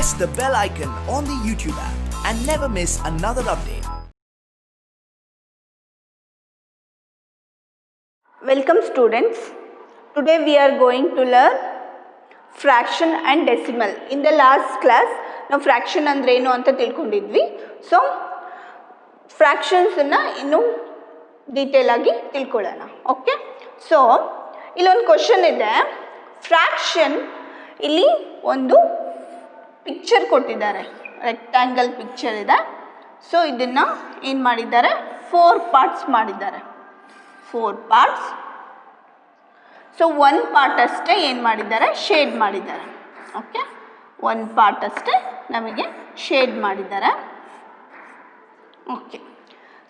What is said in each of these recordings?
press the bell icon on the YouTube app and never miss another update. Welcome students. Today we are going to learn fraction and decimal. In the last class ನಾವು fraction ಅಂದ್ರೆ ಏನು ಅಂತ ತಿಳ್ಕೊಂಡಿದ್ವಿ. So fractions ಅನ್ನು ಇನ್ನು detail ಆಗಿ ತಿಳ್ಕೊಳ್ಳೋಣ. Okay, so ಇಲ್ಲೊಂದು question ಇದೆ. ಫ್ರಾಕ್ಷನ್ ಇಲ್ಲಿ ಒಂದು ಪಿಕ್ಚರ್ ಕೊಟ್ಟಿದ್ದಾರೆ, ರೆಕ್ಟ್ಯಾಂಗಲ್ ಪಿಕ್ಚರ್ ಇದೆ. ಸೊ ಇದನ್ನು ಏನು ಮಾಡಿದ್ದಾರೆ, 4 ಪಾರ್ಟ್ಸ್ ಮಾಡಿದ್ದಾರೆ. 4 ಪಾರ್ಟ್ಸ್. ಸೊ 1 ಪಾರ್ಟ್ ಅಷ್ಟೇ ಏನು ಮಾಡಿದ್ದಾರೆ, ಶೇಡ್ ಮಾಡಿದ್ದಾರೆ. ಓಕೆ, 1 ಪಾರ್ಟ್ ಅಷ್ಟೇ ನಮಗೆ ಶೇಡ್ ಮಾಡಿದ್ದಾರೆ. ಓಕೆ,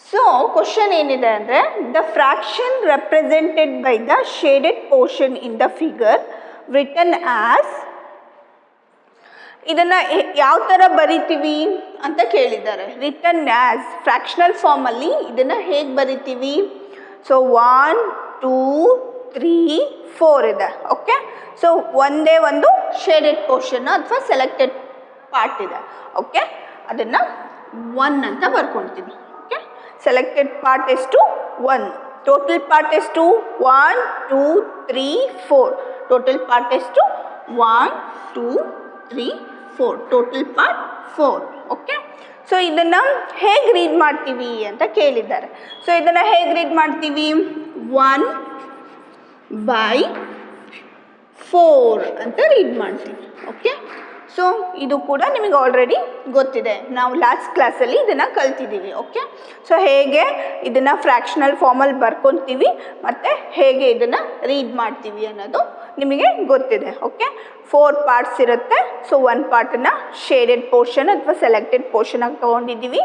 ಸೊ ಕ್ವಶನ್ ಏನಿದೆ ಅಂದರೆ, the fraction represented by the shaded portion in the figure return as, ಇದನ್ನು ಯಾವ ಥರ ಬರಿತೀವಿ ಅಂತ ಕೇಳಿದ್ದಾರೆ. ರಿಟನ್ ಆಸ್ ಫ್ರಾಕ್ಷನಲ್ ಫಾರ್ಮಲ್ಲಿ ಇದನ್ನು ಹೇಗೆ ಬರಿತೀವಿ? ಸೊ 1 2 3 4 ಇದೆ. ಓಕೆ, ಸೊ ಒಂದೇ ಒಂದು ಶೇಡೆಡ್ ಪೋರ್ಷನ್ ಅಥವಾ ಸೆಲೆಕ್ಟೆಡ್ ಪಾರ್ಟ್ ಇದೆ. ಓಕೆ, ಅದನ್ನು 1 ಅಂತ ಬರ್ಕೊಳ್ತೀವಿ. ಓಕೆ, ಸೆಲೆಕ್ಟೆಡ್ ಪಾರ್ಟ್ ಎಷ್ಟು? 1. ಟೋಟಲ್ ಪಾರ್ಟ್ ಎಷ್ಟು? 1 2 3 4. ಟೋಟಲ್ ಪಾರ್ಟ್ ಎಷ್ಟು? 1 2 3 4. Total part 4. ಓಕೆ, ಸೊ ಇದನ್ನು ಹೇಗೆ ರೀಡ್ ಮಾಡ್ತೀವಿ ಅಂತ ಕೇಳಿದ್ದಾರೆ. ಸೊ ಇದನ್ನು ಹೇಗೆ ರೀಡ್ ಮಾಡ್ತೀವಿ? 1/4 ಅಂತ ರೀಡ್ ಮಾಡ್ತೀವಿ. ಓಕೆ, ಸೊ ಇದು ಕೂಡ ನಿಮಗೆ ಆಲ್ರೆಡಿ ಗೊತ್ತಿದೆ, ನಾವು ಲಾಸ್ಟ್ ಕ್ಲಾಸಲ್ಲಿ ಇದನ್ನು ಕಲ್ತಿದ್ದೀವಿ. ಓಕೆ, ಸೊ ಹೇಗೆ ಇದನ್ನು ಫ್ರ್ಯಾಕ್ಷನಲ್ ಫಾರ್ಮಲ್ಲಿ ಬರ್ಕೊತೀವಿ ಮತ್ತು ಹೇಗೆ ಇದನ್ನು ರೀಡ್ ಮಾಡ್ತೀವಿ ಅನ್ನೋದು ನಿಮಗೆ ಗೊತ್ತಿದೆ. ಓಕೆ, 4 ಪಾರ್ಟ್ಸ್ ಇರುತ್ತೆ. ಸೊ 1 ಪಾರ್ಟನ್ನು ಶೇಡೆಡ್ ಪೋರ್ಷನ್ ಅಥವಾ ಸೆಲೆಕ್ಟೆಡ್ ಪೋರ್ಷನ್ ಆಗಿ ತೊಗೊಂಡಿದ್ದೀವಿ.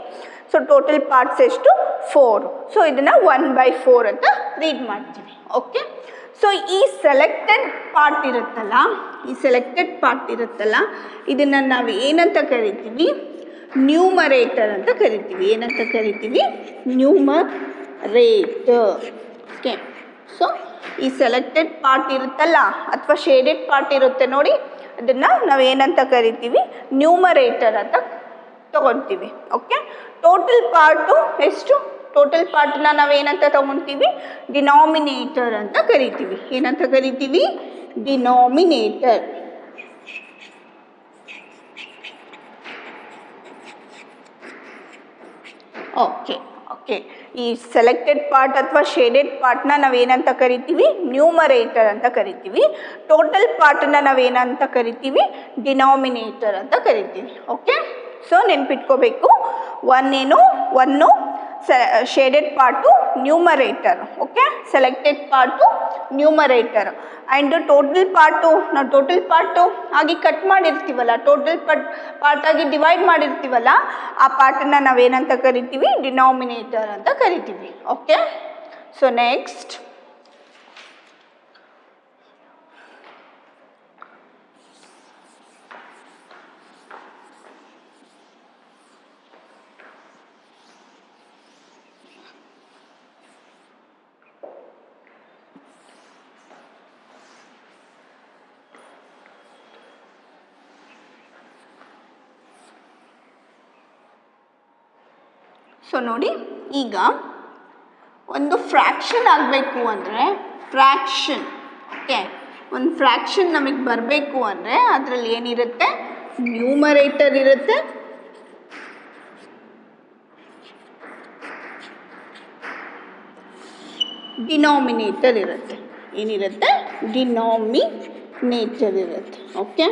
ಸೊ ಟೋಟಲ್ ಪಾರ್ಟ್ಸ್ ಎಷ್ಟು? 4. ಸೊ ಇದನ್ನು 1/4 ಅಂತ ರೀಡ್ ಮಾಡ್ತೀವಿ. ಓಕೆ, ಸೊ ಈ ಸೆಲೆಕ್ಟೆಡ್ ಪಾರ್ಟ್ ಇರುತ್ತಲ್ಲ, ಇದನ್ನು ನಾವು ಏನಂತ ಕರಿತೀವಿ? ನ್ಯೂಮರೇಟರ್ ಅಂತ ಕರಿತೀವಿ. ಏನಂತ ಕರಿತೀವಿ? ನ್ಯೂಮರೇಟರ್. ಓಕೆ, ಸೊ ಈ ಸೆಲೆಕ್ಟೆಡ್ ಪಾರ್ಟ್ ಇರುತ್ತಲ್ಲ ಅಥವಾ ಶೇಡೆಡ್ ಪಾರ್ಟ್ ಇರುತ್ತೆ ನೋಡಿ, ಅದನ್ನು ನಾವು ಏನಂತ ಕರಿತೀವಿ? ನ್ಯೂಮರೇಟರ್ ಅಂತ ತಗೊತೀವಿ. ಓಕೆ, ಟೋಟಲ್ ಪಾರ್ಟು ಎಷ್ಟು? ಟೋಟಲ್ ಪಾರ್ಟ್ನ ನಾವು ಏನಂತ ತಗೊತೀವಿ? ಡಿನಾಮಿನೇಟರ್ ಅಂತ ಕರಿತೀವಿ. ಏನಂತ ಕರಿತೀವಿ? ಡಿನಾಮಿನೇಟರ್. ಓಕೆ ಓಕೆ, ಈ ಸೆಲೆಕ್ಟೆಡ್ ಪಾರ್ಟ್ ಅಥವಾ ಶೇಡೆಡ್ ಪಾರ್ಟ್ನ ನಾವೇನಂತ ಕರಿತೀವಿ? ನ್ಯೂಮರೇಟರ್ ಅಂತ ಕರಿತೀವಿ. ಟೋಟಲ್ ಪಾರ್ಟನ್ನ ನಾವೇನಂತ ಕರಿತೀವಿ? ಡಿನಾಮಿನೇಟರ್ ಅಂತ ಕರಿತೀವಿ. ಓಕೆ, ಸೊ ನೆನ್ಪಿಟ್ಕೋಬೇಕು. 1 shaded part numerator. Okay, selected part numerator. And total part, ನಾವು ಟೋಟಲ್ ಪಾರ್ಟು ಆಗಿ ಕಟ್ ಮಾಡಿರ್ತೀವಲ್ಲ, ಟೋಟಲ್ ಪಾರ್ಟಾಗಿ ಡಿವೈಡ್ ಮಾಡಿರ್ತೀವಲ್ಲ, ಆ ಪಾರ್ಟನ್ನು ನಾವೇನಂತ ಕರಿತೀವಿ? ಡಿನಾಮಿನೇಟರ್ ಅಂತ ಕರಿತೀವಿ. ಓಕೆ, ಸೊ ನೆಕ್ಸ್ಟ್ ಸೊ ನೋಡಿ, ಈಗ ಒಂದು ಫ್ರ್ಯಾಕ್ಷನ್ ಆಗಬೇಕು ಅಂದರೆ, ಓಕೆ, ಒಂದು ಫ್ರ್ಯಾಕ್ಷನ್ ನಮಗೆ ಬರಬೇಕು ಅಂದರೆ ಅದರಲ್ಲಿ ಏನಿರುತ್ತೆ? ನ್ಯೂಮರೇಟರ್ ಇರುತ್ತೆ, ಡಿನಾಮಿನೇಟರ್ ಇರುತ್ತೆ. ಏನಿರುತ್ತೆ? ಡಿನಾಮಿನೇಟರ್ ಇರುತ್ತೆ. ಓಕೆ,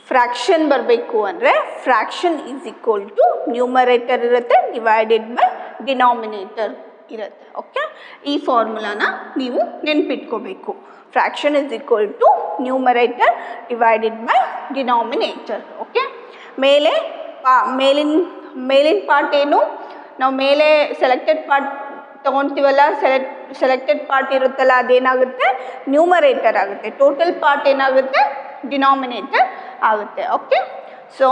ಫ್ರ್ಯಾಕ್ಷನ್ ಬರಬೇಕು ಅಂದರೆ fraction is equal to numerator ಇರುತ್ತೆ ಡಿವೈಡೆಡ್ ಬೈ ಡಿನಾಮಿನೇಟರ್ ಇರುತ್ತೆ. ಓಕೆ, ಈ ಫಾರ್ಮುಲಾನ ನೀವು ನೆನ್ಪಿಟ್ಕೋಬೇಕು. Fraction is equal to numerator divided by denominator. Okay, ಮೇಲಿನ ಪಾರ್ಟ್ ಏನು? ನಾವು ಮೇಲೆ ಸೆಲೆಕ್ಟೆಡ್ ಪಾರ್ಟ್ ತೊಗೊಳ್ತೀವಲ್ಲ, ಸೆಲೆಕ್ಟೆಡ್ ಪಾರ್ಟ್ ಇರುತ್ತಲ್ಲ, ಅದೇನಾಗುತ್ತೆ? ನ್ಯೂಮರೇಟರ್ ಆಗುತ್ತೆ. ಟೋಟಲ್ ಪಾರ್ಟ್ ಏನಾಗುತ್ತೆ? ಡಿನಾಮಿನೇಟರ್ ಆಗುತ್ತೆ. ಓಕೆ, ಸೊ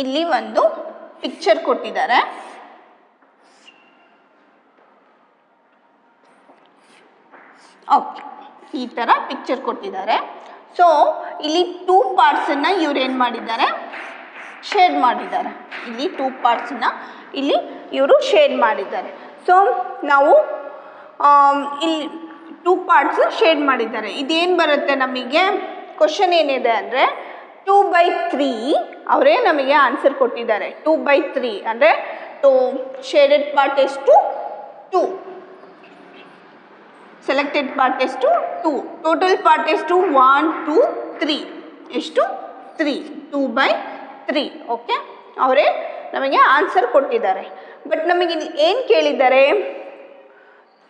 ಇಲ್ಲಿ ಒಂದು ಪಿಕ್ಚರ್ ಕೊಟ್ಟಿದ್ದಾರೆ. ಓಕೆ, ಈ ಥರ ಪಿಕ್ಚರ್ ಕೊಟ್ಟಿದ್ದಾರೆ. ಸೊ ಇಲ್ಲಿ 2 ಪಾರ್ಟ್ಸನ್ನು ಇವ್ರು ಏನು ಮಾಡಿದ್ದಾರೆ, ಶೇಡ್ ಮಾಡಿದ್ದಾರೆ. ಇಲ್ಲಿ 2 ಪಾರ್ಟ್ಸನ್ನು ಇಲ್ಲಿ ಇವರು ಶೇಡ್ ಮಾಡಿದ್ದಾರೆ. ಸೊ ನಾವು ಇಲ್ಲಿ 2 ಪಾರ್ಟ್ಸ್ ಶೇಡ್ ಮಾಡಿದ್ದಾರೆ. ಇದೇನು ಬರುತ್ತೆ ನಮಗೆ, ಕ್ವಶನ್ ಏನಿದೆ ಅಂದರೆ 2/3 ಅವರೇ ನಮಗೆ ಆನ್ಸರ್ ಕೊಟ್ಟಿದ್ದಾರೆ. 2/3 ಅಂದರೆ ಶೇಡೆಡ್ ಪಾರ್ಟ್ ಎಷ್ಟು 2, ಸೆಲೆಕ್ಟೆಡ್ ಪಾರ್ಟ್ ಎಷ್ಟು 2, ಟೋಟಲ್ ಪಾರ್ಟ್ ಎಷ್ಟು 1 2 3 ಎಷ್ಟು 3, 2/3. ಓಕೆ, ಅವರೇ ನಮಗೆ ಆನ್ಸರ್ ಕೊಟ್ಟಿದ್ದಾರೆ. ಬಟ್ ನಮಗೆ ಏನು ಕೇಳಿದ್ದಾರೆ,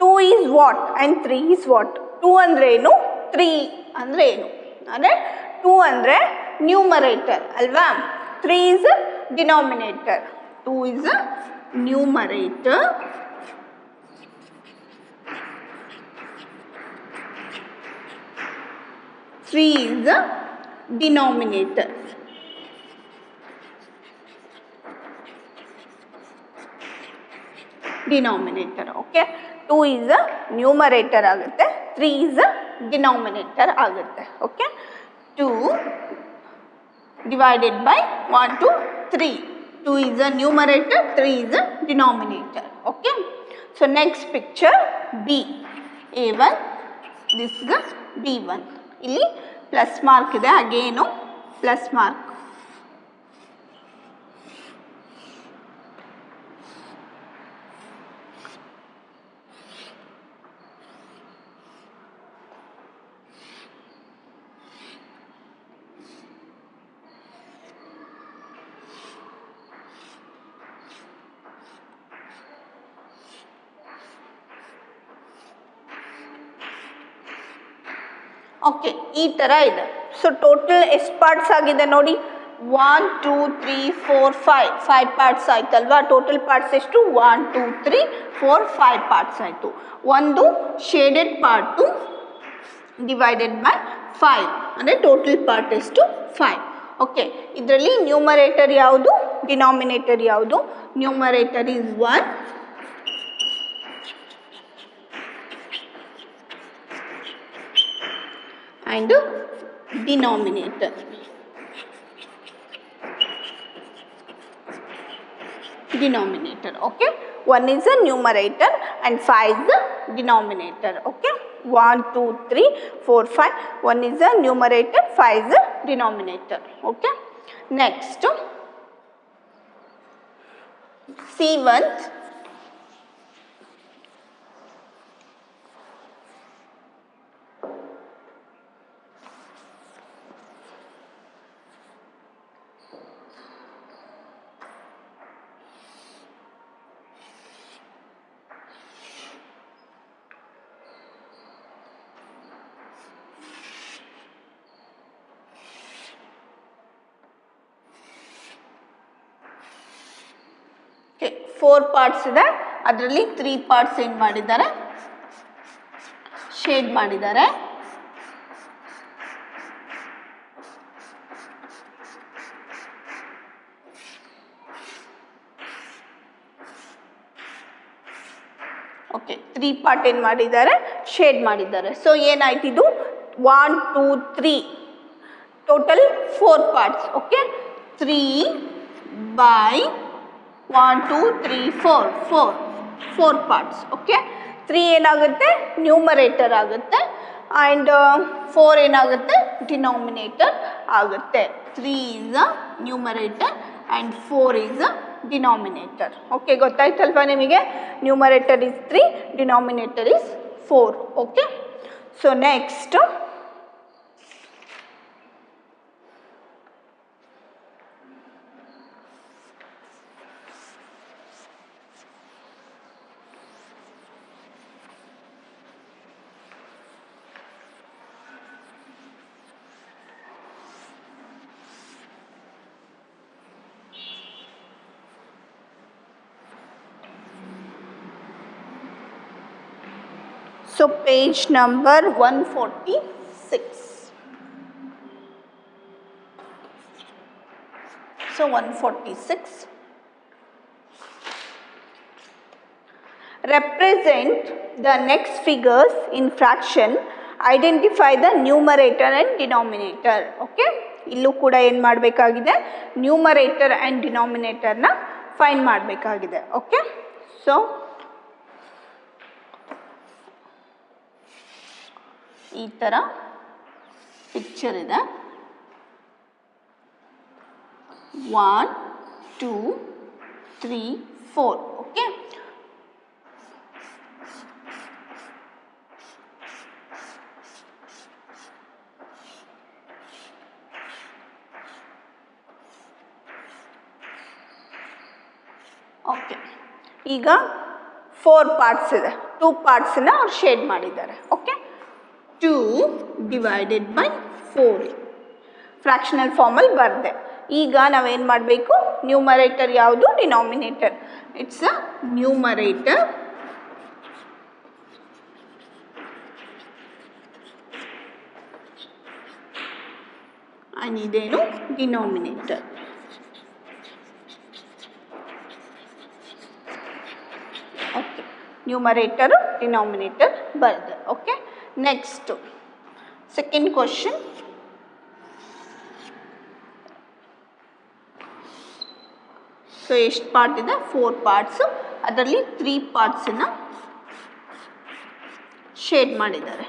2 is what and 3 is what. 2 ಅಂದರೆ ಏನು, 3 ಅಂದರೆ ಏನು. ಅಂದರೆ 2 ಅಂದರೆ ನ್ಯೂಮರೇಟರ್ ಅಲ್ವಾ, 3 is denominator. 2 is numerator, 3 is the denominator. Okay, 2 is the numerator ಆಗುತ್ತೆ, 3 is the denominator ಆಗುತ್ತೆ. Okay, 2 divided by 1 to 3. 2 is the numerator, 3 is the denominator. Okay, so next picture B, A1, this is the B1. ಇಲ್ಲಿ plus mark ಇದೆ, ಅಗೇನು plus mark. Okay, ಈ ಥರ ಇದೆ. So total ಎಷ್ಟು parts ಆಗಿದೆ ನೋಡಿ, 1 2 3 4 5 parts ಆಯ್ತಲ್ವಾ. ಟೋಟಲ್ ಪಾರ್ಟ್ಸ್ ಎಷ್ಟು 1 2 3 4 5 ಪಾರ್ಟ್ಸ್ ಆಯಿತು. ಒಂದು ಶೇಡೆಡ್ ಪಾರ್ಟು ಡಿವೈಡೆಡ್ ಬೈ 5 ಅಂದರೆ ಟೋಟಲ್ ಪಾರ್ಟ್ ಎಷ್ಟು 5. ಓಕೆ, ಇದರಲ್ಲಿ ನ್ಯೂಮರೇಟರ್ ಯಾವುದು, ಡಿನಾಮಿನೇಟರ್ ಯಾವುದು. Numerator is 1 and denominator. Okay, 1 is a numerator and 5 is the denominator. Okay, 1 2 3 4 5, 1 is a numerator, 5 is a denominator. Okay, next C1. Okay, 4 parts ಇದೆ, ಅದರಲ್ಲಿ 3 parts ಏನು ಮಾಡಿದ್ದಾರೆ, shade ಮಾಡಿದ್ದಾರೆ. Okay, 3 part ಏನು ಮಾಡಿದ್ದಾರೆ, ಶೇಡ್ ಮಾಡಿದ್ದಾರೆ. ಸೊ ಏನಾಯ್ತು, ಇದು 1 2 3 total 4 parts. Okay, 3 by 1 2 3 4 parts. Okay, 3 ಏನಾಗುತ್ತೆ, ನ್ಯೂಮರೇಟರ್ ಆಗುತ್ತೆ, ಆ್ಯಂಡ್ 4 ಏನಾಗುತ್ತೆ, ಡಿನಾಮಿನೇಟರ್ ಆಗುತ್ತೆ. 3 is a numerator and 4 is a denominator. Okay, ಗೊತ್ತಾಯ್ತಲ್ವಾ ನಿಮಗೆ, numerator is 3, denominator is 4. Okay, so next So page number 146. So 146. Represent the next figures in fraction. Identify the numerator and denominator. Okay, ಇಲ್ಲೂ ಕೂಡ ಏನು ಮಾಡಬೇಕಾಗಿದೆ, numerator and ಡಿನಾಮಿನೇಟರ್ನ find ಮಾಡಬೇಕಾಗಿದೆ. Okay, so ಈ ಥರ picture ಇದೆ. 1 2 3 4. ಓಕೆ, ಓಕೆ, ಈಗ 4 parts ಇದೆ. 2 ಪಾರ್ಟ್ಸನ್ನ ಅವ್ರು ಶೇಡ್ ಮಾಡಿದ್ದಾರೆ. ಓಕೆ, 2 ಡಿವೈಡೆಡ್ ಬೈ 4 ಫ್ರ್ಯಾಕ್ಷನಲ್ ಫಾರ್ಮಲ್ಲಿ ಬರದೆ. ಈಗ ನಾವೇನು ಮಾಡಬೇಕು, ನ್ಯೂಮರೇಟರ್ ಯಾವುದು, denominator. It's a numerator and ಇದೇನು ಡಿನಾಮಿನೇಟರ್. ಓಕೆ, ನ್ಯೂಮರೇಟರು ಡಿನಾಮಿನೇಟರ್ ಬರೆದೆ. Okay, next second question. So ಎಷ್ಟು ಪಾರ್ಟ್ ಇದೆ, 4 ಪಾರ್ಟ್ಸು. ಅದರಲ್ಲಿ 3 ಪಾರ್ಟ್ಸನ್ನು ಶೇಡ್ ಮಾಡಿದ್ದಾರೆ.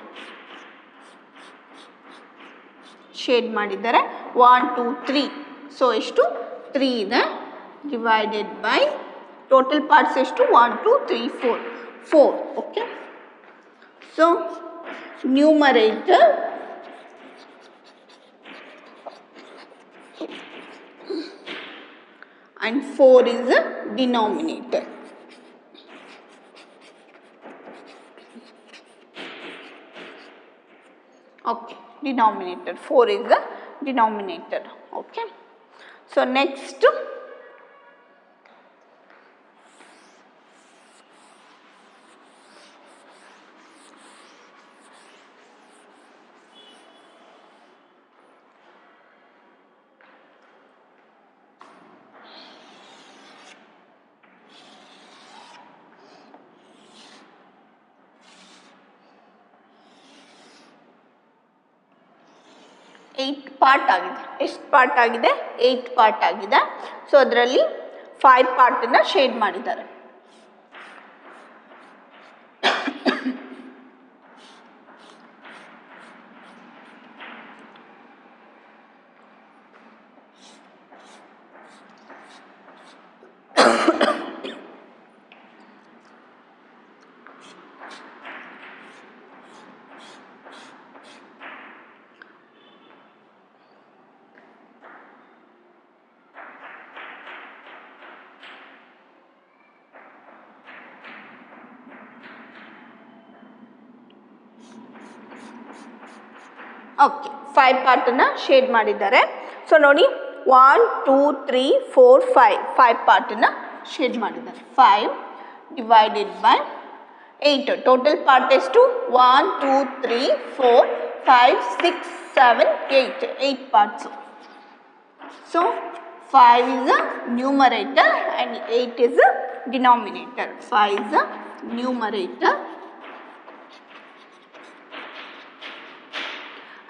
1 2 3. ಸೊ ಎಷ್ಟು, 3 ಇದೆ. ಡಿವೈಡೆಡ್ ಬೈ ಟೋಟಲ್ ಪಾರ್ಟ್ಸ್ ಎಷ್ಟು, 1 2 3 4. Okay, so numerator and 4 is the denominator. Okay, denominator. 4 is the denominator. Okay, so next eight part ಆಗಿದೆ. ಎಷ್ಟು ಪಾರ್ಟ್ ಆಗಿದೆ, 8 ಪಾರ್ಟ್ ಆಗಿದೆ. ಸೊ ಅದರಲ್ಲಿ 5 ಪಾರ್ಟನ್ನು ಶೇಡ್ ಮಾಡಿದ್ದಾರೆ. ಓಕೆ, 5 ಪಾರ್ಟನ್ನು ಶೇಡ್ ಮಾಡಿದ್ದಾರೆ. ಸೊ ನೋಡಿ, 1 2 3 4 5 ಪಾರ್ಟನ್ನು ಶೇಡ್ ಮಾಡಿದ್ದಾರೆ. 5 ಡಿವೈಡೆಡ್ ಬೈ 8. ಟೋಟಲ್ ಪಾರ್ಟ್ ಎಷ್ಟು, 1 2 3 4 5 6 7 8 parts. So 5 is a numerator and 8 is a denominator. 5 is a numerator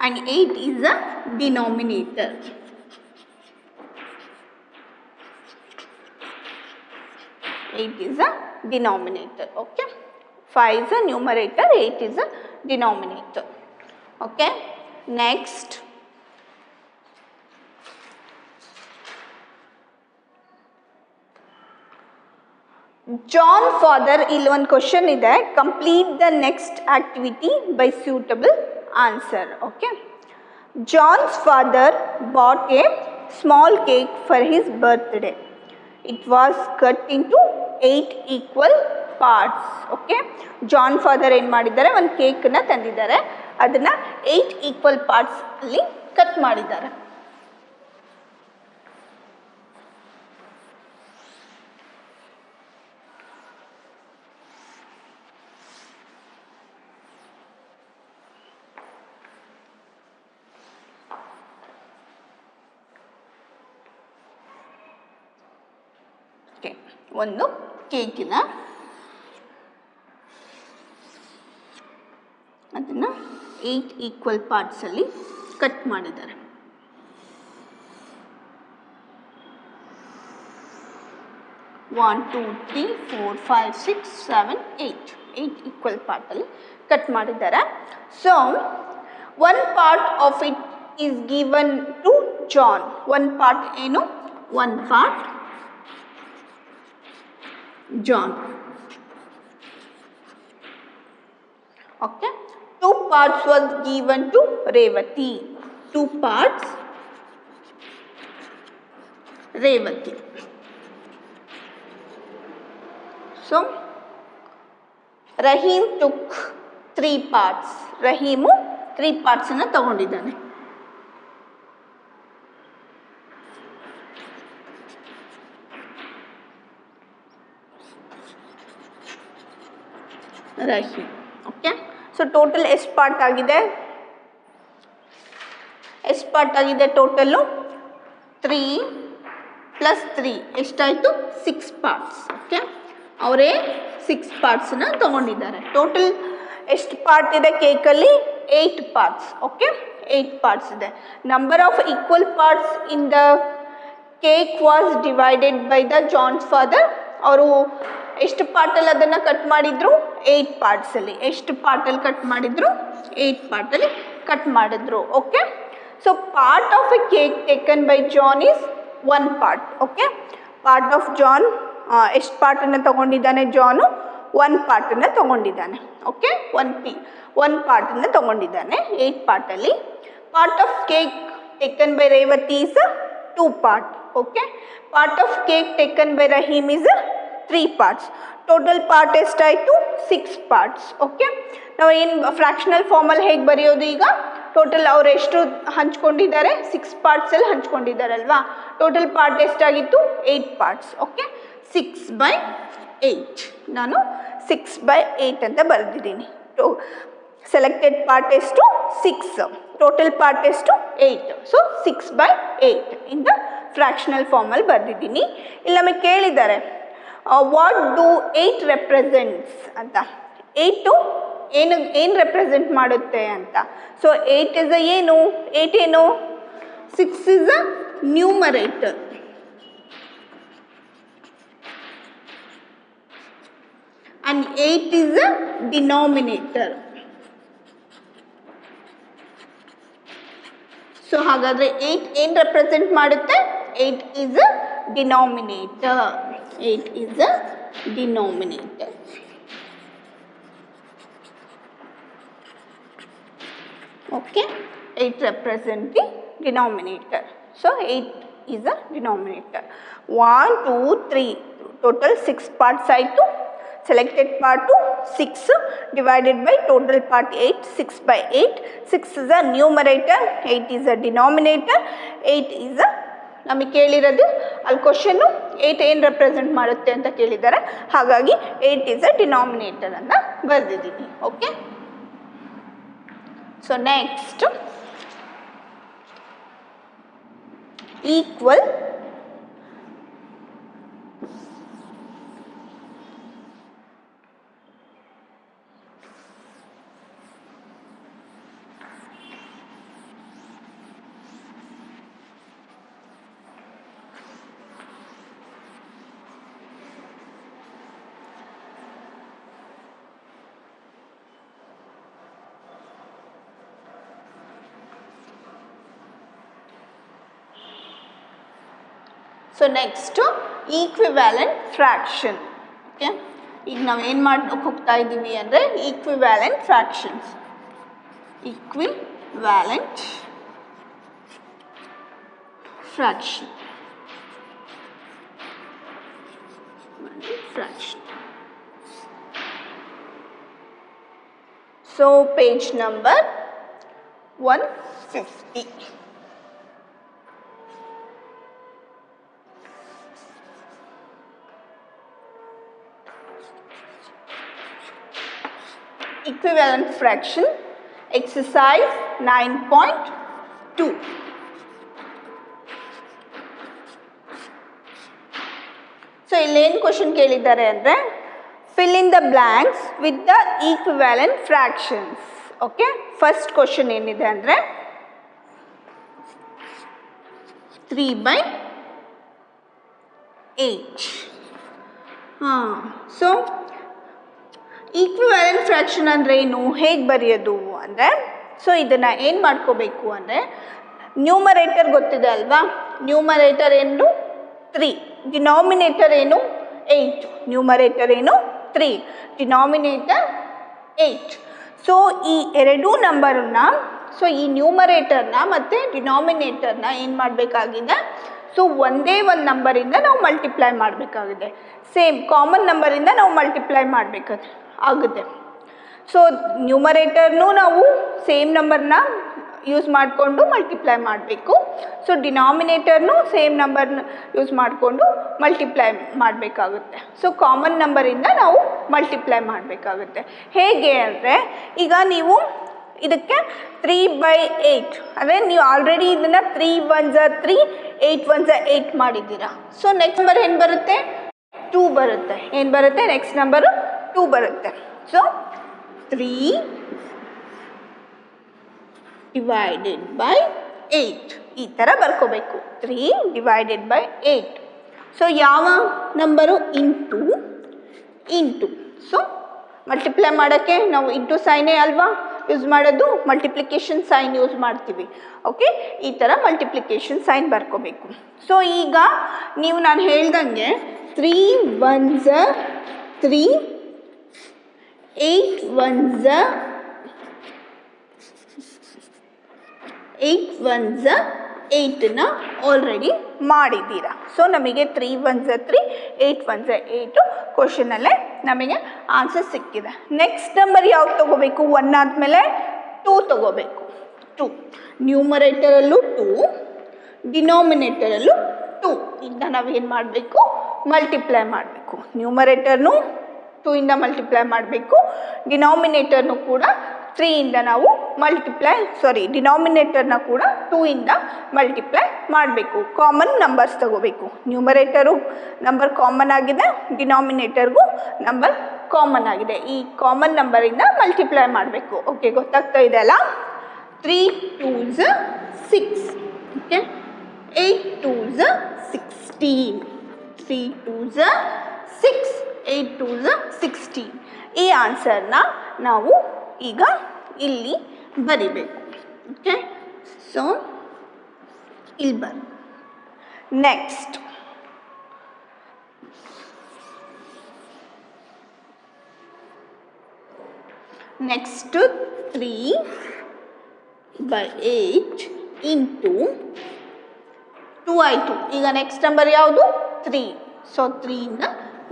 and 8 is a denominator. 8 is a denominator. Okay, 5 is a numerator, 8 is a denominator. Okay, next John father, ಇಲ್ಲಿ ಒಂದು question ಇದೆ. Complete the next activity by suitable answer. Okay, John's father bought a small cake for his birthday. It was cut into 8 equal parts. Okay, John father ಏನು ಮಾಡಿದ್ದಾರೆ, ಒಂದು ಕೇಕನ್ನು ತಂದಿದ್ದಾರೆ. ಅದನ್ನು 8 equal parts ಅಲ್ಲಿ cut ಮಾಡಿದ್ದಾರೆ. ಒಂದು ಕೇಕಿನ ಅದನ್ನು 8 ಈಕ್ವಲ್ ಪಾರ್ಟ್ಸಲ್ಲಿ ಕಟ್ ಮಾಡಿದ್ದಾರೆ. One two three four five six seven eight equal ಪಾರ್ಟಲ್ಲಿ ಕಟ್ ಮಾಡಿದ್ದಾರೆ. So one part of it is given to John. One part ಏನು? One part John. Okay, 2 parts was given to Revati. 2 parts Revati. So Rahim took 3 parts. Rahimu 3 parts ಅನ್ನು ತಗೊಂಡಿದ್ದಾನೆ. Rahim. Okay, so total ಎಷ್ಟು part ಆಗಿದೆ? ಎಷ್ಟು part ಆಗಿದೆ total? 3 + 3 ಎಷ್ಟಾಯಿತು? 6 parts. Okay, ಅವರೇ 6 ಪಾರ್ಟ್ಸನ್ನ ತಗೊಂಡಿದ್ದಾರೆ. Total ಎಷ್ಟು ಪಾರ್ಟ್ ಇದೆ ಕೇಕಲ್ಲಿ? 8 ಪಾರ್ಟ್ಸ್. ಓಕೆ, 8 ಪಾರ್ಟ್ಸ್ ಇದೆ. Number of equal parts in the cake was divided by the John's father. ಅವರು ಎಷ್ಟು ಪಾರ್ಟಲ್ಲಿ ಅದನ್ನು ಕಟ್ ಮಾಡಿದ್ರು? 8 ಪಾರ್ಟ್ಸಲ್ಲಿ. ಎಷ್ಟು ಪಾರ್ಟಲ್ಲಿ ಕಟ್ ಮಾಡಿದ್ರು? 8 ಪಾರ್ಟಲ್ಲಿ ಕಟ್ ಮಾಡಿದ್ರು. Okay, so part of a cake taken by John is 1 part. Okay, part of John ಎಷ್ಟು ಪಾರ್ಟನ್ನು ತಗೊಂಡಿದ್ದಾನೆ? ಜಾನು 1 ಪಾರ್ಟನ್ನು ತಗೊಂಡಿದ್ದಾನೆ. ಓಕೆ, 1 ಪಾರ್ಟನ್ನು ತಗೊಂಡಿದ್ದಾನೆ 8 ಪಾರ್ಟಲ್ಲಿ. Part of cake taken by Revathi is 2 part. Okay, part of cake taken by Rahim is 3 parts. Total part ಎಷ್ಟಾಯಿತು? 6 parts. Okay, ನಾವು ಏನು ಫ್ರ್ಯಾಕ್ಷನಲ್ ಫಾರ್ಮಲ್ಲಿ ಹೇಗೆ ಬರೆಯೋದು ಈಗ? ಟೋಟಲ್ ಅವ್ರು ಎಷ್ಟು ಹಂಚ್ಕೊಂಡಿದ್ದಾರೆ? 6 ಪಾರ್ಟ್ಸಲ್ಲಿ ಹಂಚ್ಕೊಂಡಿದ್ದಾರಲ್ವಾ? ಟೋಟಲ್ ಪಾರ್ಟ್ ಎಷ್ಟಾಗಿತ್ತು? 8 ಪಾರ್ಟ್ಸ್. ಓಕೆ, 6/8. ನಾನು 6/8 ಅಂತ ಬರೆದಿದ್ದೀನಿ. ಸೆಲೆಕ್ಟೆಡ್ ಪಾರ್ಟ್ ಎಷ್ಟು? 6. ಟೋಟಲ್ ಪಾರ್ಟ್ ಎಷ್ಟು? 8. ಸೊ 6/8 ಇಂದ ಫ್ರ್ಯಾಕ್ಷನಲ್ ಫಾರ್ಮಲ್ಲಿ ಬರೆದಿದ್ದೀನಿ. ಇಲ್ಲಿ ನಮಗೆ ಕೇಳಿದ್ದಾರೆ ವಾಟ್ ಡೂ 8 ರೆಪ್ರೆಸೆಂಟ್ಸ್ ಅಂತ. 8 ಏನು ರೆಪ್ರೆಸೆಂಟ್ ಮಾಡುತ್ತೆ ಅಂತ. ಸೊ 8 ಇಸ್ ಏನು? 8 ಏನು? 6 is a numerator and 8 is a denominator. So ಹಾಗಾದರೆ 8 ಏನು ರೆಪ್ರೆಸೆಂಟ್ ಮಾಡುತ್ತೆ? 8 is a denominator. 8 is a denominator. Okay, 8 represent the denominator. So 8 is a denominator. 1, 2, 3. Total 6 parts ಆಯಿತು. Selected part 6 divided by total part 8. 6/8. 6 is a numerator. 8 is a denominator. 8 is a ನಮಗೆ ಕೇಳಿರೋದು ಅಲ್ಲಿ question 8 ಏನು represent ಮಾಡುತ್ತೆ ಅಂತ ಕೇಳಿದ್ದಾರೆ. ಹಾಗಾಗಿ 8 is a denominator ಅಂತ ಬರೆದಿದ್ದೀನಿ. Okay, so next equal so next equivalent fraction. Okay, ಈಗ ನಾವು ಏನು ಮಾಡೋಕ್ಕೆ ಹೋಗ್ತಾ ಇದ್ದೀವಿ ಅಂದರೆ equivalent fractions. Equivalent fraction. So page number 150. Equivalent fraction, exercise 9.2. So ಇಲ್ಲೇನು ಕ್ವಶನ್ ಕೇಳಿದ್ದಾರೆ ಅಂದರೆ fill in the blanks with the equivalent fractions. Okay, first question ಏನಿದೆ ಅಂದರೆ 3/8. ಸೊ ಈಕ್ವಿವ್ಯಾಲೆಂಟ್ ಫ್ರ್ಯಾಕ್ಷನ್ ಅಂದರೆ ಏನು, ಹೇಗೆ ಬರೆಯೋದು ಅಂದರೆ, ಸೊ ಇದನ್ನು ಏನು ಮಾಡ್ಕೋಬೇಕು ಅಂದರೆ ನ್ಯೂಮರೇಟರ್ ಗೊತ್ತಿದೆ ಅಲ್ವಾ, ನ್ಯೂಮರೇಟರ್ ಏನು 3, ಡಿನಾಮಿನೇಟರ್ ಏನು 8, ನ್ಯೂಮರೇಟರ್ ಏನು 3, ಡಿನಾಮಿನೇಟರ್ 8. ಸೊ ಈ ಎರಡೂ ನಂಬರನ್ನ, ಸೊ ಈ ನ್ಯೂಮರೇಟರ್ನ ಮತ್ತು ಡಿನಾಮಿನೇಟರ್ನ ಏನು ಮಾಡಬೇಕಾಗಿದೆ, ಸೊ ಒಂದೇ ಒಂದು ನಂಬರಿಂದ ನಾವು ಮಲ್ಟಿಪ್ಲೈ ಮಾಡಬೇಕಾಗಿದೆ, ಸೇಮ್ ಕಾಮನ್ ನಂಬರಿಂದ ನಾವು ಮಲ್ಟಿಪ್ಲೈ ಆಗುತ್ತೆ. ಸೊ ನ್ಯೂಮರೇಟರ್ನೂ ನಾವು ಸೇಮ್ ನಂಬರ್ನ ಯೂಸ್ ಮಾಡಿಕೊಂಡು ಮಲ್ಟಿಪ್ಲೈ ಮಾಡಬೇಕು, ಸೊ ಡಿನಾಮಿನೇಟರ್ನು ಸೇಮ್ ನಂಬರ್ನ ಯೂಸ್ ಮಾಡಿಕೊಂಡು ಮಲ್ಟಿಪ್ಲೈ ಮಾಡಬೇಕಾಗುತ್ತೆ. ಸೊ ಕಾಮನ್ ನಂಬರಿಂದ ನಾವು ಮಲ್ಟಿಪ್ಲೈ ಮಾಡಬೇಕಾಗುತ್ತೆ. ಹೇಗೆ ಅಂದರೆ, ಈಗ ನೀವು ಇದಕ್ಕೆ 3/8 ಅಂದರೆ ನೀವು ಆಲ್ರೆಡಿ ಇದನ್ನು 3 1s 3, 8 1s 8 ಮಾಡಿದ್ದೀರಾ. ಸೊ ನೆಕ್ಸ್ಟ್ ನಂಬರ್ ಏನು ಬರುತ್ತೆ, 2 ಬರುತ್ತೆ. ಏನು ಬರುತ್ತೆ, ನೆಕ್ಸ್ಟ್ ನಂಬರು 2 ಬರುತ್ತೆ. ಸೊ 3 ಡಿವೈಡೆಡ್ ಬೈ 8 ಈ ಥರ ಬರ್ಕೋಬೇಕು, 3 ಡಿವೈಡೆಡ್ ಬೈ 8. ಸೊ ಯಾವ ನಂಬರು ಇಂಟು. ಸೊ ಮಲ್ಟಿಪ್ಲೈ ಮಾಡೋಕ್ಕೆ ನಾವು ಇಂಟು ಸೈನೇ ಅಲ್ವಾ ಯೂಸ್ ಮಾಡೋದು, ಮಲ್ಟಿಪ್ಲಿಕೇಶನ್ ಸೈನ್ ಯೂಸ್ ಮಾಡ್ತೀವಿ. ಓಕೆ, ಈ ಥರ ಮಲ್ಟಿಪ್ಲಿಕೇಶನ್ ಸೈನ್ ಬರ್ಕೋಬೇಕು. ಸೊ ಈಗ ನೀವು ನಾನು ಹೇಳ್ದಂಗೆ 3 1s 3, 8 1s 8ನ ಆಲ್ರೆಡಿ ಮಾಡಿದ್ದೀರಾ. ಸೊ ನಮಗೆ 3 1s 3, 8 1s 8 ಕ್ವಶನಲ್ಲೇ ನಮಗೆ ಆನ್ಸರ್ ಸಿಕ್ಕಿದೆ. ನೆಕ್ಸ್ಟ್ ನಂಬರ್ ಯಾವ್ದು ತೊಗೋಬೇಕು, 1 ಆದಮೇಲೆ 2 ತೊಗೋಬೇಕು. 2 ನ್ಯೂಮರೇಟರಲ್ಲೂ 2, ಡಿನಾಮಿನೇಟರಲ್ಲೂ 2 ಇಂದ ನಾವೇನು ಮಾಡಬೇಕು, ಮಲ್ಟಿಪ್ಲೈ ಮಾಡಬೇಕು. ನ್ಯೂಮರೇಟರ್ನು 2 ಇಂದ ಮಲ್ಟಿಪ್ಲೈ ಮಾಡಬೇಕು, ಡಿನಾಮಿನೇಟರ್ನು ಕೂಡ 3 ಇಂದ ನಾವು ಡಿನಾಮಿನೇಟರ್ನ ಕೂಡ 2 ಇಂದ ಮಲ್ಟಿಪ್ಲೈ ಮಾಡಬೇಕು. ಕಾಮನ್ ನಂಬರ್ಸ್ ತಗೋಬೇಕು. ನ್ಯೂಮರೇಟರು ನಂಬರ್ ಕಾಮನ್ ಆಗಿದೆ, ಡಿನಾಮಿನೇಟರ್ಗೂ ನಂಬರ್ ಕಾಮನ್ ಆಗಿದೆ. ಈ ಕಾಮನ್ ನಂಬರಿಂದ ಮಲ್ಟಿಪ್ಲೈ ಮಾಡಬೇಕು. ಓಕೆ, ಗೊತ್ತಾಗ್ತಾ ಇದೆ ಅಲ್ಲ. 3 2s 6, okay, 8 2s 16, 3 2s 6, 8 2s 16. ಈ ಆನ್ಸರ್ನ ನಾವು ಈಗ ಇಲ್ಲಿ ಬರಿಬೇಕು. ಓಕೆ, ಸೊ ಇಲ್ಲಿ ಬರ್. ನೆಕ್ಸ್ಟ್ ನೆಕ್ಸ್ಟ್ 3/8 ಇಂಟು 2 ಆಯಿತು. ಈಗ ನೆಕ್ಸ್ಟ್ ನಂಬರ್ ಯಾವುದು, 3. ಸೊ 3 ಇಂದ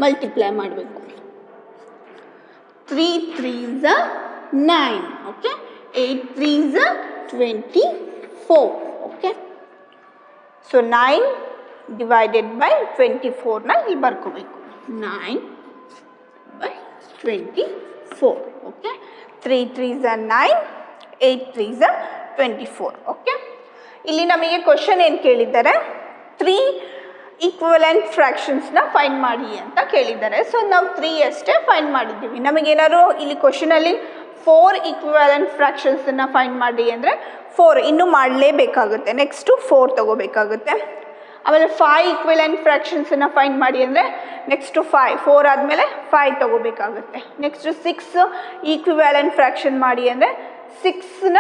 ಮಲ್ಟಿಪ್ಲೈ ಮಾಡಬೇಕು. 3 3s 9, okay, 8 3s 24, okay. So 9 divided by 24ನ ಇಲ್ಲಿ ಬರ್ಕೋಬೇಕು. 9/24, ಓಕೆ. 3 3s 9, 8 3s 24, okay. ಇಲ್ಲಿ ನಮಗೆ ಕ್ವಶನ್ ಏನು ಕೇಳಿದ್ದಾರೆ, 3 ಈಕ್ವಲೆಂಟ್ ಫ್ರ್ಯಾಕ್ಷನ್ಸ್ನ ಫೈಂಡ್ ಮಾಡಿ ಅಂತ ಕೇಳಿದ್ದಾರೆ. ಸೊ ನಾವು 3 ಅಷ್ಟೇ ಫೈಂಡ್ ಮಾಡಿದ್ದೀವಿ. ನಮಗೇನಾದ್ರು ಇಲ್ಲಿ ಕ್ವಶನಲ್ಲಿ 4 ಈಕ್ವಲೆಂಟ್ ಫ್ರ್ಯಾಕ್ಷನ್ಸನ್ನು ಫೈಂಡ್ ಮಾಡಿ ಅಂದರೆ 4 ಇನ್ನೂ ಮಾಡಲೇಬೇಕಾಗುತ್ತೆ. ನೆಕ್ಸ್ಟು 4 ತೊಗೋಬೇಕಾಗುತ್ತೆ. ಆಮೇಲೆ 5 ಈಕ್ವಲೆಂಟ್ ಫ್ರ್ಯಾಕ್ಷನ್ಸನ್ನು ಫೈಂಡ್ ಮಾಡಿ ಅಂದರೆ ನೆಕ್ಸ್ಟು 5, 4 ಆದಮೇಲೆ 5 ತೊಗೋಬೇಕಾಗುತ್ತೆ. ನೆಕ್ಸ್ಟು 6 ಈಕ್ವಿವ್ಯಾಲೆಂಟ್ ಫ್ರ್ಯಾಕ್ಷನ್ ಮಾಡಿ ಅಂದರೆ 6ನ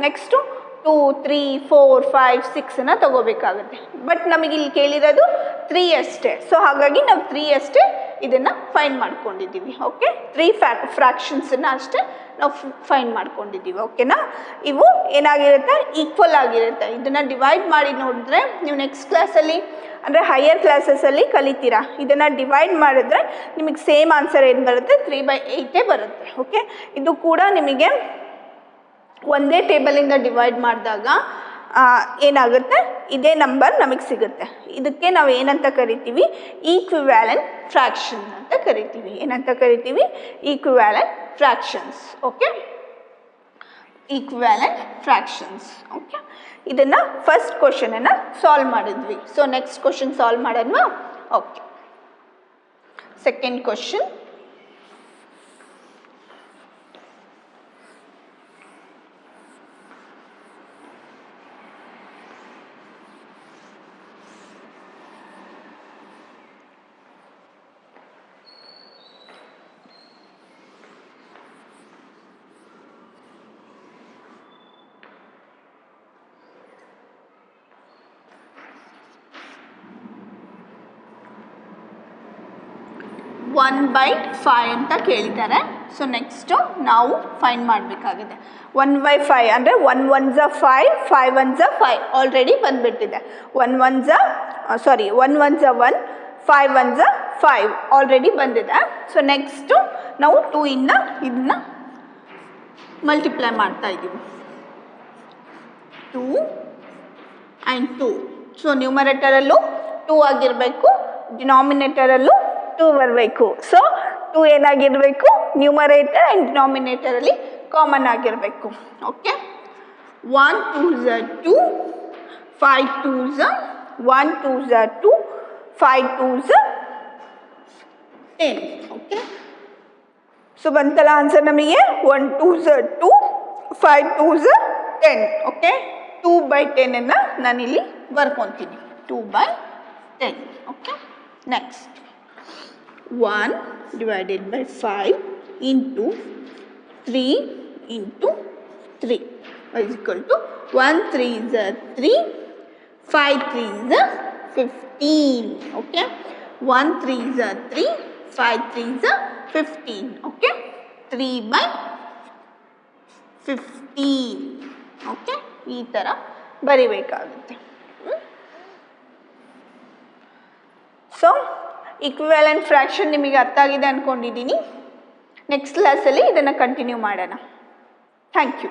ನೆಕ್ಸ್ಟು 2 3 4 5 6ನ ತೊಗೋಬೇಕಾಗುತ್ತೆ. ಬಟ್ ನಮಗೆ ಇಲ್ಲಿ ಕೇಳಿರೋದು 3 ಅಷ್ಟೇ. ಸೊ ಹಾಗಾಗಿ ನಾವು 3 ಅಷ್ಟೇ ಇದನ್ನು ಫೈಂಡ್ ಮಾಡ್ಕೊಂಡಿದ್ದೀವಿ. ಓಕೆ, 3 ಫ್ರ್ಯಾಕ್ಷನ್ಸನ್ನು ಅಷ್ಟೇ ನಾವು ಫೈಂಡ್ ಮಾಡ್ಕೊಂಡಿದ್ದೀವಿ. ಓಕೆನಾ, ಇವು ಏನಾಗಿರುತ್ತೆ, ಈಕ್ವಲ್ ಆಗಿರುತ್ತೆ. ಇದನ್ನು ಡಿವೈಡ್ ಮಾಡಿ ನೋಡಿದ್ರೆ ನೀವು ನೆಕ್ಸ್ಟ್ ಕ್ಲಾಸಲ್ಲಿ ಅಂದರೆ ಹೈಯರ್ ಕ್ಲಾಸಸಲ್ಲಿ ಕಲಿತೀರಾ. ಇದನ್ನು ಡಿವೈಡ್ ಮಾಡಿದ್ರೆ ನಿಮಗೆ ಸೇಮ್ ಆನ್ಸರ್ ಏನು ಬರುತ್ತೆ, 3/8 ಬರುತ್ತೆ. ಓಕೆ, ಇದು ಕೂಡ ನಿಮಗೆ ಒಂದೇ ಟೇಬಲಿಂದ ಡಿವೈಡ್ ಮಾಡಿದಾಗ ಏನಾಗುತ್ತೆ, ಇದೇ ನಂಬರ್ ನಮಗೆ ಸಿಗುತ್ತೆ. ಇದಕ್ಕೆ ನಾವು ಏನಂತ ಕರಿತೀವಿ, ಈಕ್ವಿವ್ಯಾಲೆಂಟ್ ಫ್ರ್ಯಾಕ್ಷನ್ ಅಂತ ಕರಿತೀವಿ. ಏನಂತ ಕರಿತೀವಿ, equivalent fractions. Okay, equivalent fractions. Okay, ಇದನ್ನು ಫಸ್ಟ್ ಕ್ವಶನನ್ನು ಸಾಲ್ವ್ ಮಾಡಿದ್ವಿ. ಸೊ ನೆಕ್ಸ್ಟ್ ಕ್ವಶನ್ ಸಾಲ್ವ್ ಮಾಡೋಣ. Okay, second question. One by 5 ಅಂತ ಕೇಳಿದ್ದಾರೆ. ಸೊ ನೆಕ್ಸ್ಟು ನಾವು ಫೈಂಡ್ ಮಾಡಬೇಕಾಗಿದೆ. 1/5 ಅಂದರೆ 1 1s 5, 5 1s 5 ಆಲ್ರೆಡಿ ಬಂದುಬಿಟ್ಟಿದೆ. 1 1s 1, 5 1s 5 ಆಲ್ರೆಡಿ ಬಂದಿದೆ. ಸೊ ನೆಕ್ಸ್ಟು ನಾವು 2 ಇಂದ ಇದನ್ನ ಮಲ್ಟಿಪ್ಲೈ ಮಾಡ್ತಾ ಇದ್ದೀವಿ. 2 ಆ್ಯಂಡ್ 2. ಸೊ ನ್ಯೂಮರೇಟರಲ್ಲೂ 2 ಆಗಿರಬೇಕು, ಡಿನಾಮಿನೇಟರಲ್ಲೂ 2 ಬರಬೇಕು. ಸೊ 2 ಏನಾಗಿರಬೇಕು, ನ್ಯೂಮರೇಟರ್ ಆ್ಯಂಡ್ ಡಿನಾಮಿನೇಟರಲ್ಲಿ ಕಾಮನ್ ಆಗಿರಬೇಕು. Okay, 1 2s 2, 5 2s 1 2s 2, 5 2s 10. Okay, so ಬಂತಲ್ಲ ಆನ್ಸರ್ ನಮಗೆ 1 2s 2, 5 2s 10. ಓಕೆ, 2/10 ನಾನಿಲ್ಲಿ ಬರ್ಕೊತೀನಿ. 2/10. Okay, next 1 divided by 5 into 3 into 3 is equal to 1 3s 3, 5 3s 15. Okay, 1 3s 3, 5 3s 15. Okay, 3/15. Okay, ಈ ಥರ ಬರಿಬೇಕಾಗುತ್ತೆ. So equivalent fraction ನಿಮಗೆ ಅರ್ಥ ಆಗಿದೆ ಅಂದ್ಕೊಂಡಿದ್ದೀನಿ. ನೆಕ್ಸ್ಟ್ ಕ್ಲಾಸಲ್ಲಿ ಇದನ್ನು ಕಂಟಿನ್ಯೂ ಮಾಡೋಣ. Thank you.